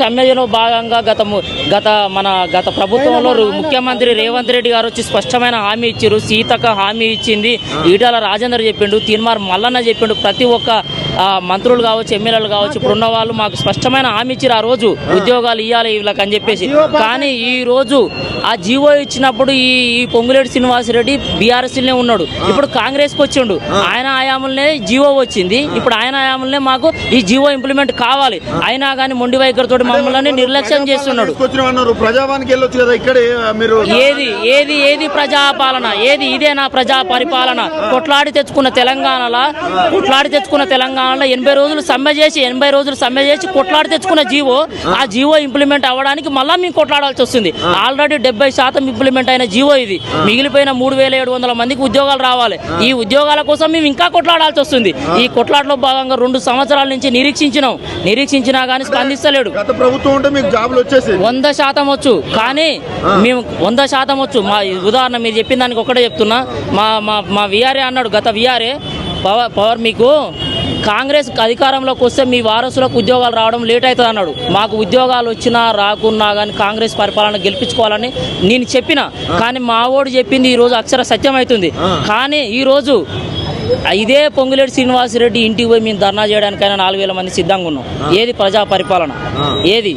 సమ్మెలో భాగంగా గత ప్రభుత్వంలో ముఖ్యమంత్రి రేవంత్ రెడ్డి గారు వచ్చి స్పష్టమైన హామీ ఇచ్చారు. సీతక్క హామీ ఇచ్చింది, ఈటల రాజేందర్ చెప్పిండు, తీన్మార్ మల్లన్న చెప్పిండు, ప్రతి ఒక్క మంత్రులు కావచ్చు, ఎమ్మెల్యేలు కావచ్చు, ఇప్పుడున్న వాళ్ళు మాకు స్పష్టమైన హామీ ఇచ్చారు ఆ రోజు ఉద్యోగాలు ఇవ్వాలి వీళ్ళకి అని చెప్పేసి. కానీ ఈ రోజు ఆ జీవో ఇచ్చినప్పుడు ఈ పొంగులేటి శ్రీనివాసరెడ్డి బీఆర్ఎస్లోనే ఉన్నాడు, ఇప్పుడు కాంగ్రెస్కి వచ్చిండు. ఆయన హయాంలోనే జీవో వచ్చింది, ఇప్పుడు ఆయన హయాంలోనే మాకు ఈ జీవో ఇంప్లిమెంట్ కావాలి. అయినా కానీ మొండి వైఖరితో మమ్మల్ని నిర్లక్ష్యం చేస్తున్నాడు. ఏది ప్రజాపాలన, ఇదే నా ప్రజా పరిపాలన. కొట్లాడి తెచ్చుకున్న తెలంగాణలో 80 రోజులు సమ్మె చేసి కొట్లాడి తెచ్చుకున్న జీవో, ఆ జీవో ఇంప్లిమెంట్ అవ్వడానికి మళ్ళీ మేము కొట్లాడాల్సి వస్తుంది. ఆల్రెడీ 70% ఇంప్లిమెంట్ అయిన జీవో ఇది. మిగిలిపోయిన 3700 మందికి ఉద్యోగాలు రావాలి. ఈ ఉద్యోగాల కోసం మేము ఇంకా కొట్లాడాల్సి వస్తుంది. ఈ కొట్లాటలో భాగంగా 2 సంవత్సరాల నుంచి నిరీక్షించినా కానీ స్పందిస్తలేడు. 100% వచ్చు, కానీ మేము 100% వచ్చు. మా ఉదాహరణ మీరు చెప్పిన దానికి ఒకటే చెప్తున్నా. మా విఆర్ఏ అన్నాడు, గత విఆర్ఏ పవర్ మీకు కాంగ్రెస్ అధికారంలోకి వస్తే మీ వారసులకు ఉద్యోగాలు రావడం లేట్ అవుతుంది అన్నాడు. మాకు ఉద్యోగాలు వచ్చినా రాకున్నా కానీ కాంగ్రెస్ పరిపాలన గెలిపించుకోవాలని నేను చెప్పిన, కానీ మా ఓడు చెప్పింది ఈరోజు అక్షర సత్యం అవుతుంది. కానీ ఈరోజు ఇదే పొంగులేటి శ్రీనివాసరెడ్డి ఇంటికి పోయి మేము ధర్నా చేయడానికైనా 4000 మంది సిద్ధంగా ఉన్నాం. ఏది ప్రజా పరిపాలన? ఏది?